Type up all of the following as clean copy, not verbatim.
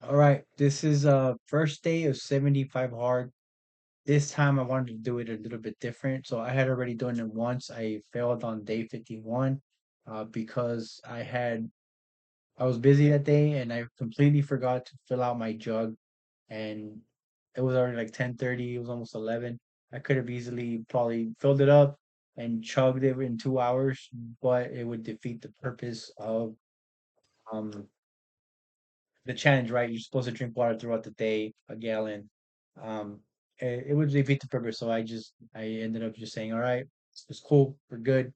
All right, this is first day of 75 hard. This time I wanted to do it a little bit different. So I had already done it once. I failed on day 51 because I was busy that day and I completely forgot to fill out my jug, and it was already like 10:30, it was almost 11. I could have easily probably filled it up and chugged it in 2 hours, but it would defeat the purpose of um the challenge, right? You're supposed to drink water throughout the day, a gallon. It would defeat the purpose. So I ended up just saying, all right, it's cool, we're good.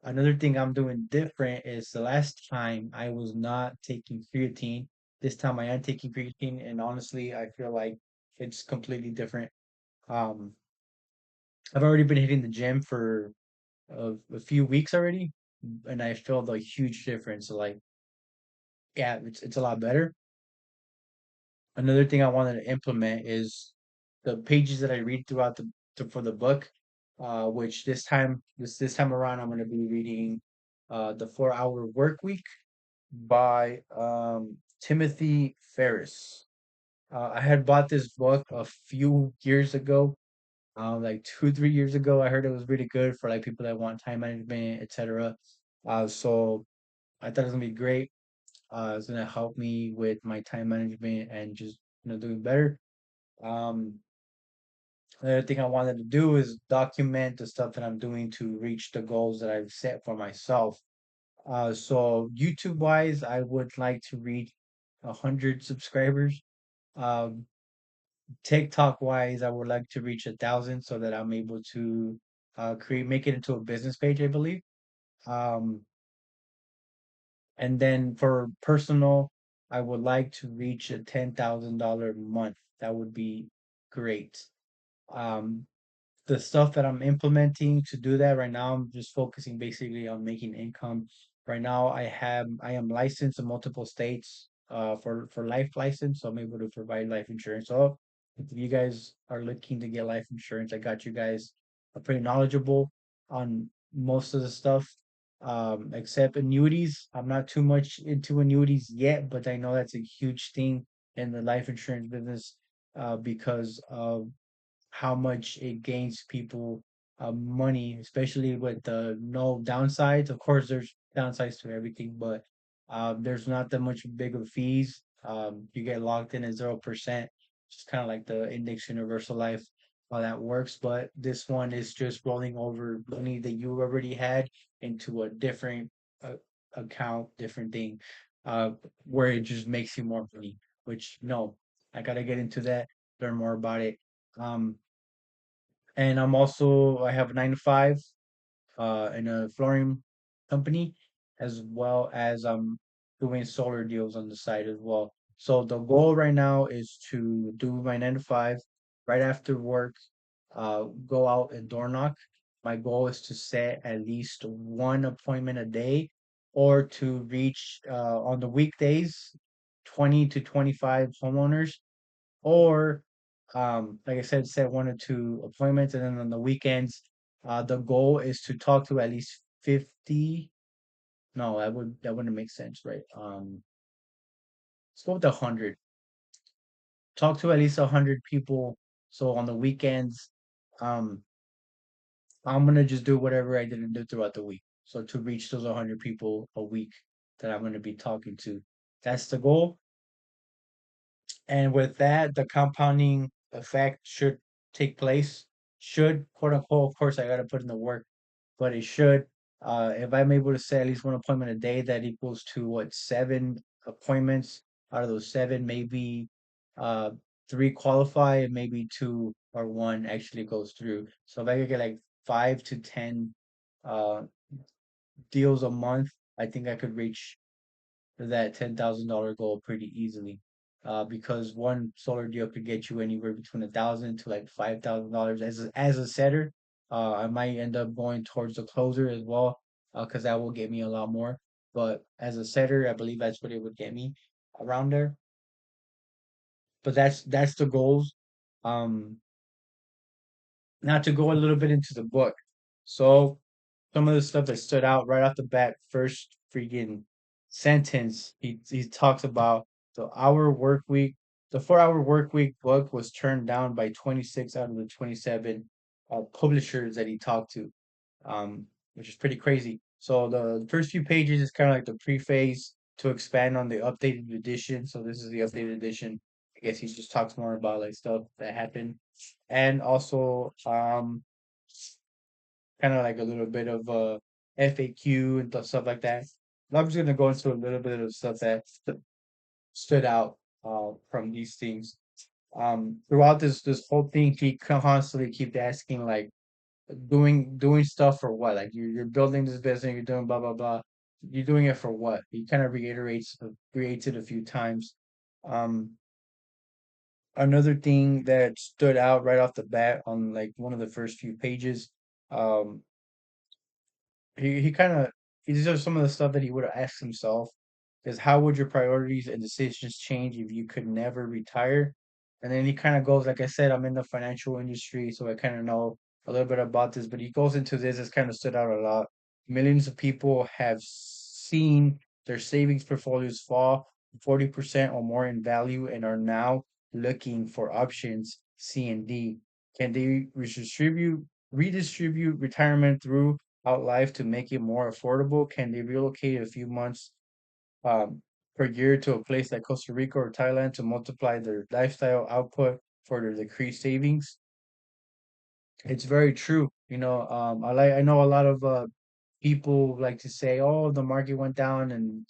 Another thing I'm doing different is the last time I was not taking creatine. This time I am taking creatine, and honestly, I feel like it's completely different. Um, I've already been hitting the gym for a few weeks already, and I felt a huge difference. So like, yeah, it's a lot better. Another thing I wanted to implement is the pages that I read throughout for the book, which this time around I'm going to be reading the 4 Hour Work Week by Timothy Ferris. I had bought this book a few years ago, like 2, 3 years ago. I heard it was really good for like people that want time management, etc. So I thought it was gonna be great. It's gonna help me with my time management and just doing better. Um, Another thing I wanted to do is document the stuff that I'm doing to reach the goals that I've set for myself. So YouTube wise, I would like to reach 100 subscribers. Um, TikTok wise, I would like to reach 1,000 so that I'm able to make it into a business page, I believe. Um, and then for personal, I would like to reach a $10,000 month. That would be great. Um, the stuff that I'm implementing to do that right now, I'm just focusing basically on making income. Right now, I am licensed in multiple states for life license, so I'm able to provide life insurance. So if you guys are looking to get life insurance, I got you guys. I'm pretty knowledgeable on most of the stuff, except annuities. I'm not too much into annuities yet, but I know that's a huge thing in the life insurance business because of how much it gains people money, especially with the no downsides. Of course, there's downsides to everything, but there's not that much big of fees. You get locked in at 0%. It's kind of like the index universal life, how that works. But this one is just rolling over money that you already had into a different uh, account, different thing, uh, where it just makes you more money. Which no, I gotta get into that, learn more about it. Um, and I have a 9 to 5 in a flooring company, as well as I'm doing solar deals on the side as well. So the goal right now is to do my 9 to 5 right after work, go out and door knock. My goal is to set at least one appointment a day, or to reach on the weekdays 20 to 25 homeowners, or like I said, set 1 or 2 appointments, and then on the weekends, the goal is to talk to at least 50. No, that wouldn't make sense, right? Let's go with 100. Talk to at least 100 people. So on the weekends, um, I'm gonna just do whatever I didn't do throughout the week. So to reach those 100 people a week that I'm gonna be talking to, that's the goal. And with that, the compounding effect should take place. Should, quote unquote, of course, I got to put in the work, but it should. If I'm able to set at least one appointment a day, that equals to what, 7 appointments. Out of those seven, maybe uh, three qualify, and maybe two or one actually goes through. So if I could get like 5 to 10 uh, deals a month, I think I could reach that $10,000 goal pretty easily. Because one solar deal could get you anywhere between 1,000 to like $5,000 as a setter. I might end up going towards the closer as well, because that will get me a lot more. But as a setter, I believe that's what it would get me around there. But that's the goals. Um, Now to go a little bit into the book. So some of the stuff that stood out right off the bat, first freaking sentence, he talks about The hour work week, the 4 hour work week book was turned down by 26 out of the 27 publishers that he talked to, which is pretty crazy. So the first few pages is kind of like the preface to expand on the updated edition. So this is the updated edition. I guess he just talks more about like stuff that happened, and also kind of like a little bit of FAQ and stuff like that. I'm just gonna go into a little bit of stuff that stood out from these things. Throughout this whole thing, he constantly keep asking like doing stuff for what? Like you're building this business, you're doing blah blah blah. You're doing it for what? He kind of reiterates it a few times. Um, Another thing that stood out right off the bat on like one of the first few pages, um, he kind of these are some of the stuff that he would have asked himself is how would your priorities and decisions change if you could never retire? And then he kind of goes, like I said, I'm in the financial industry, so I kind of know a little bit about this, but he goes into this, it's kind of stood out a lot. Millions of people have seen their savings portfolios fall 40% or more in value and are now looking for options C and D. Can they redistribute retirement through out life to make it more affordable? Can they relocate a few months um, per year to a place like Costa Rica or Thailand to multiply their lifestyle output for their decreased savings? It's very true. I know a lot of people like to say, "Oh, the market went down and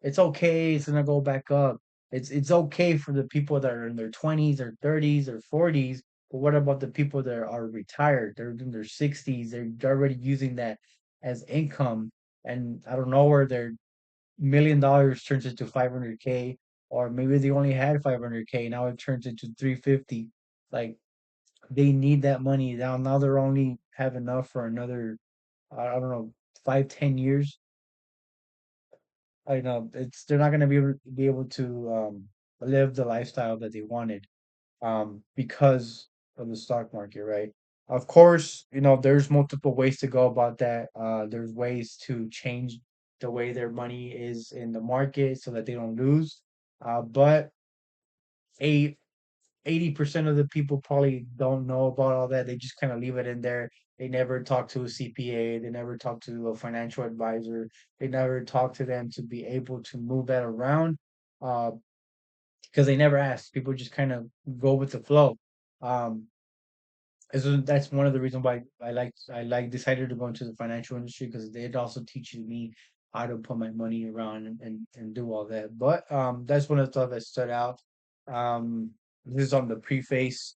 it's okay, it's gonna go back up." It's okay for the people that are in their 20s or 30s or 40s, but what about the people that are retired? They're in their 60s, they're already using that as income, and I don't know where their $1 million turns into 500K, or maybe they only had 500K, now it turns into 350. Like they need that money now they're only have enough for another I don't know 5-10 years. I know it's they're not gonna be able to live the lifestyle that they wanted because of the stock market, right? Of course, there's multiple ways to go about that. There's ways to change the way their money is in the market so that they don't lose. But a 80% of the people probably don't know about all that. They just kind of leave it in there. They never talk to a CPA. They never talk to a financial advisor. They never talk to them to be able to move that around uh, because they never ask. People just kind of go with the flow. Um, and so that's one of the reasons why I decided to go into the financial industry because it also teaches me how to put my money around and do all that. But that's one of the stuff that stood out. Um, this is on the preface.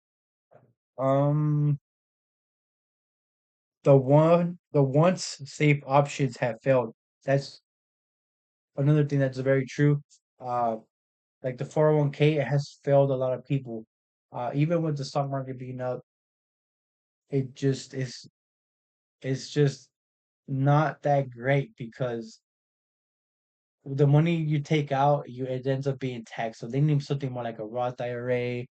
Um, the once safe options have failed. That's another thing that's very true. Uh, like the 401k, it has failed a lot of people. Even with the stock market being up, it just is. It's just not that great because the money you take out, it ends up being taxed. So they need something more like a Roth IRA,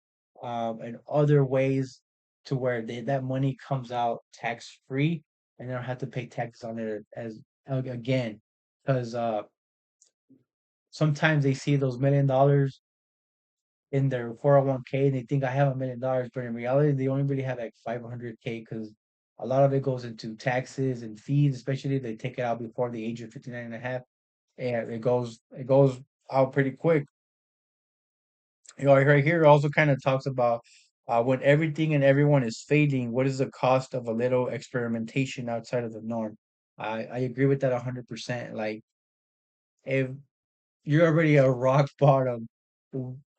and other ways to where that money comes out tax free, and they don't have to pay taxes on it as again, because sometimes they see those $1 million in their 401k and they think I have $1 million, but in reality they only really have like 500K because a lot of it goes into taxes and fees, especially if they take it out before the age of 59 and a half. And it goes out pretty quick. Right here it also kind of talks about when everything and everyone is fading, what is the cost of a little experimentation outside of the norm? I agree with that 100%. Like if you're already at rock bottom,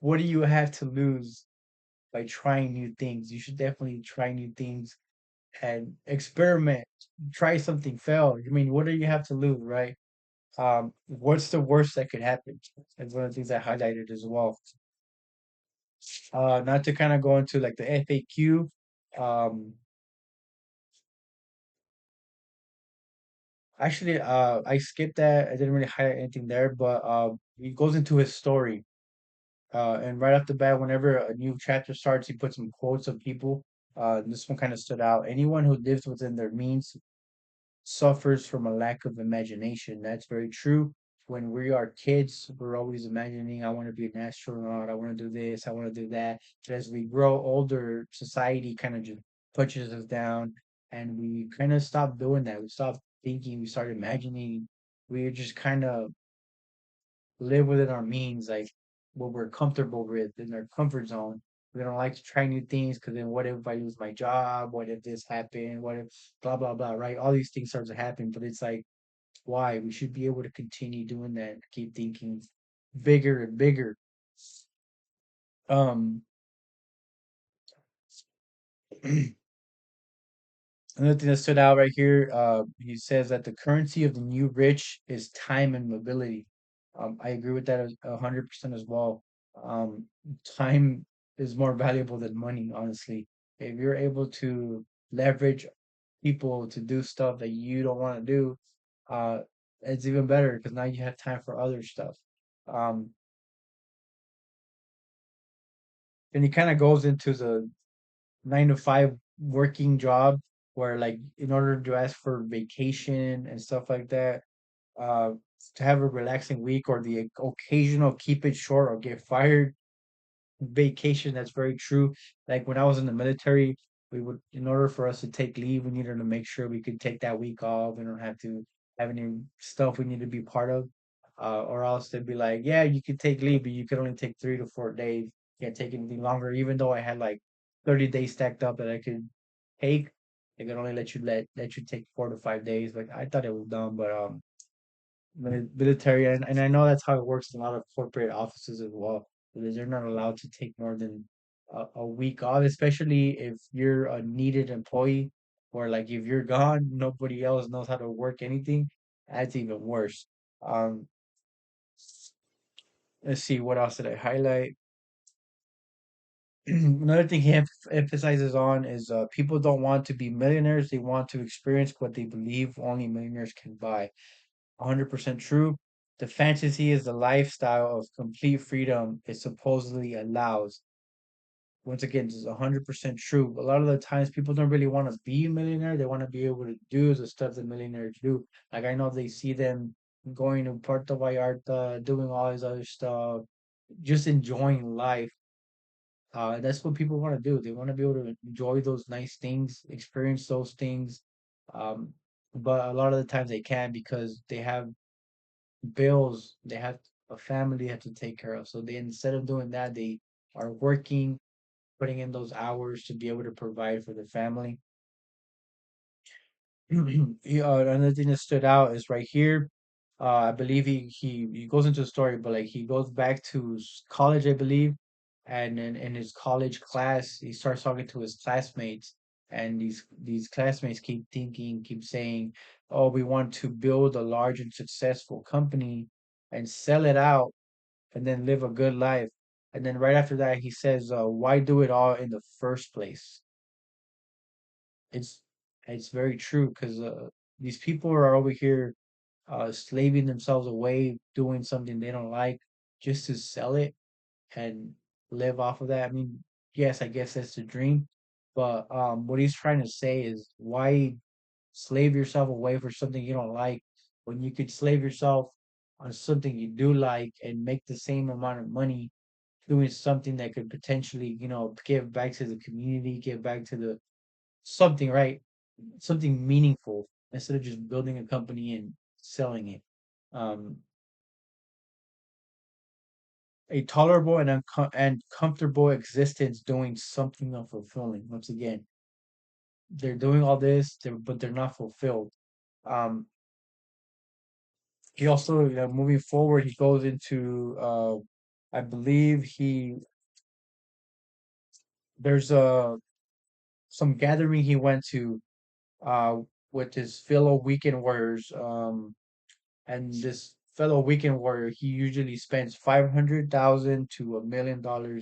what do you have to lose by trying new things? You should definitely try new things and experiment. Try something, fail. I mean, what do you have to lose, right? What's the worst that could happen? That's one of the things I highlighted as well. Not to kind of go into like the FAQ. Um, Actually, I skipped that. I didn't really highlight anything there, but he goes into his story. And right off the bat, whenever a new chapter starts, he puts some quotes of people. This one kind of stood out. Anyone who lives within their means suffers from a lack of imagination. That's very true. when we are kids, we're always imagining, I want to be an astronaut, I want to do this, I want to do that. But as we grow older, society kind of just pushes us down, and we kind of stop doing that. We stop thinking, we start imagining. We just kind of live within our means, like what we're comfortable with in our comfort zone. We don't like to try new things because then what if I lose my job? What if this happened? What if blah blah blah, right? All these things start to happen, but it's like why? We should be able to continue doing that, keep thinking bigger and bigger. Um, Another thing that stood out right here, he says that the currency of the new rich is time and mobility. I agree with that 100% as well. Um, Time is more valuable than money, honestly. If you're able to leverage people to do stuff that you don't want to do, uh, it's even better because now you have time for other stuff. Um, and he kind of goes into the 9 to 5 working job where, like, in order to ask for vacation and stuff like that, uh, to have a relaxing week or the occasional keep it short or get fired vacation. That's very true. Like when I was in the military, we would, in order for us to take leave, we needed to make sure we could take that week off. We don't have to have any stuff we need to be part of, or else they'd be like, yeah, you could take leave, but you could only take 3 to 4 days. You can't take anything longer. Even though I had like 30 days stacked up that I could take, they could only let you take 4 to 5 days. Like I thought it was dumb, but military, and I know that's how it works in a lot of corporate offices as well, because they're not allowed to take more than a week off, especially if you're a needed employee, or like if you're gone, nobody else knows how to work anything. That's even worse. Um, let's see, what else did I highlight? Another thing he emphasizes on is people don't want to be millionaires; they want to experience what they believe only millionaires can buy. 100% true. The fantasy is the lifestyle of complete freedom it supposedly allows. Once again, this is 100% true. A lot of the times, people don't really want to be a millionaire. They want to be able to do the stuff that millionaires do. Like, I know they see them going to Puerto Vallarta, doing all this other stuff, just enjoying life. That's what people want to do. They want to be able to enjoy those nice things, experience those things. Um, but a lot of the times they can't because they have bills, they have a family they have to take care of. So they, instead of doing that, they are working, putting in those hours to be able to provide for the family. Another thing that stood out is right here. I believe he goes into the story, but like he goes back to college, I believe, and in his college class, he starts talking to his classmates, and these classmates keep thinking, keep saying, "Oh, we want to build a large and successful company and sell it out, and then live a good life." And then right after that, he says, "Why do it all in the first place?" It's it's very true because these people are over here slaving themselves away, doing something they don't like just to sell it and live off of that. I mean, yes, I guess that's the dream, but what he's trying to say is why slave yourself away for something you don't like when you could slave yourself on something you do like and make the same amount of money doing something that could potentially, give back to the community, give back to the something, right? Something meaningful instead of just building a company and selling it. Um, a tolerable and comfortable existence doing something unfulfilling. Once again, they're doing all this, but they're not fulfilled. Um, he also, moving forward, he goes into, I believe there's some gathering he went to, uh, with his fellow weekend warriors. And this fellow weekend warrior, he usually spends 500,000 to $1 million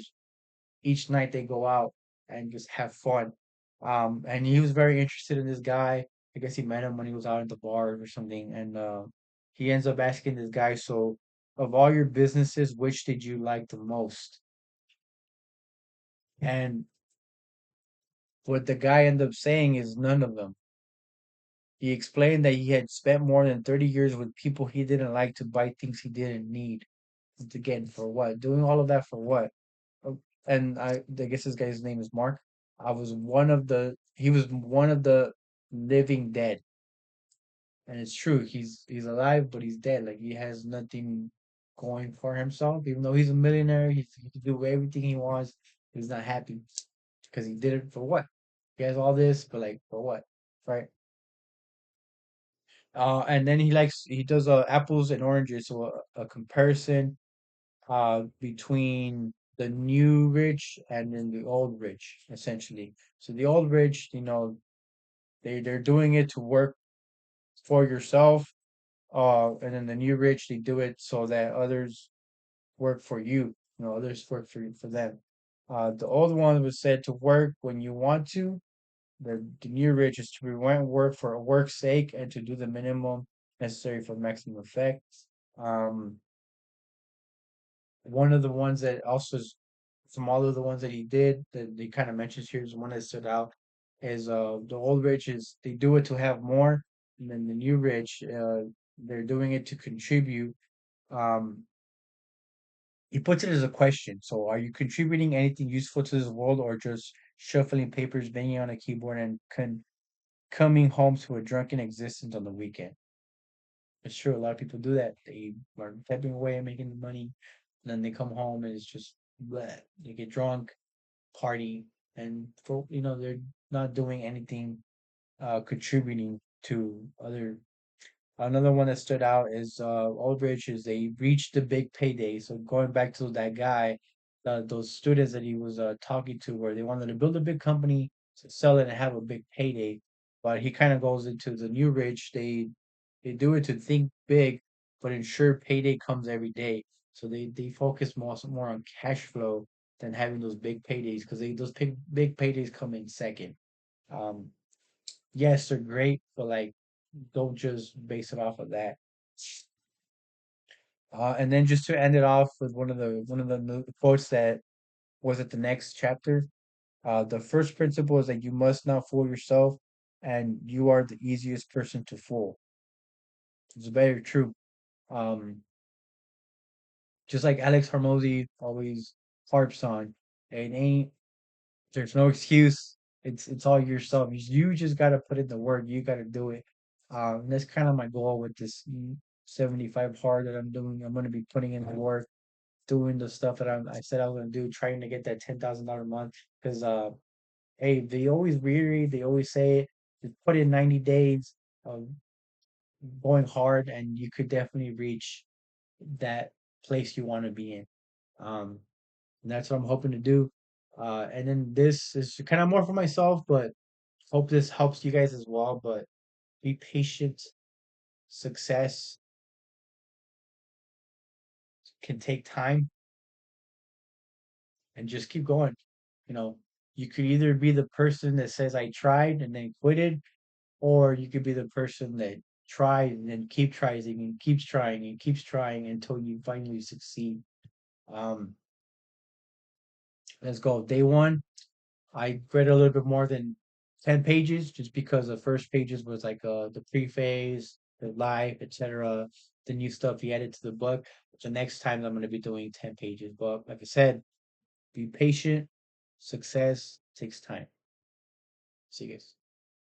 each night they go out and just have fun. And he was very interested in this guy. I guess he met him when he was out at the bar or something. And he ends up asking this guy, so of all your businesses, which did you like the most? And what the guy ended up saying is none of them. He explained that he had spent more than 30 years with people he didn't like to buy things he didn't need. Again, for what? Doing all of that for what? Oh, and I guess this guy's name is Mark. He was one of the living dead. And it's true, he's alive, but he's dead. Like he has nothing going for himself. Even though he's a millionaire, he can do everything he wants. He's not happy because he did it for what? He has all this, but like for what? Right? And then he does apples and oranges, so a comparison between the new rich and then the old rich, essentially. So the old rich, they're doing it to work for yourself, and then the new rich, they do it so that others work for you. Others work for them. The old one was said to work when you want to. The new rich is to prevent work for work's sake and to do the minimum necessary for maximum effect. Um, One of the ones that also from all of the ones that he did that he kind of mentions here is one that stood out is the old rich is they do it to have more, and then the new rich they're doing it to contribute. Um, he puts it as a question. So, are you contributing anything useful to this world, or just shuffling papers, banging on a keyboard, and coming home to a drunken existence on the weekend? It's true. A lot of people do that. They are typing away and making the money, and then they come home and it's just bleh. They get drunk, party, and they're not doing anything contributing to other. Another one that stood out is Aldrich is they reached the big payday. So going back to that guy, those students that he was talking to, where they wanted to build a big company, to sell it and have a big payday. But he kind of goes into the new rich. They do it to think big, but ensure payday comes every day. So they focus more on cash flow than having those big paydays because those big paydays come in second. Um, yes, they're great, but like don't just base it off of that. And then just to end it off with one of the quotes that was at the next chapter. The first principle is that you must not fool yourself, and you are the easiest person to fool. It's very true. Um, just like Alex Hormozy always harps on, it ain't there's no excuse. It's all yourself. You just gotta put in the work. You gotta do it. And that's kind of my goal with this 75 hard that I'm doing. I'm gonna be putting in the work, doing the stuff that I said I was gonna do, trying to get that $10,000 a month. Because hey, they always reiterate, they always say it. Just put in 90 days of going hard, and you could definitely reach that place you want to be in. Um, and that's what I'm hoping to do. And then this is kind of more for myself, but hope this helps you guys as well. But be patient. Success can take time, and just keep going. You know, you could either be the person that says I tried and then quitted, or you could be the person that tried and then keep trying and keeps trying and keeps trying until you finally succeed. Um, let's go. Day one, I read a little bit more than 10 pages just because the first pages was like the preface, the life, etc., the new stuff he added to the book. The next time I'm going to be doing 10 pages. But like I said, be patient. Success takes time. See you guys.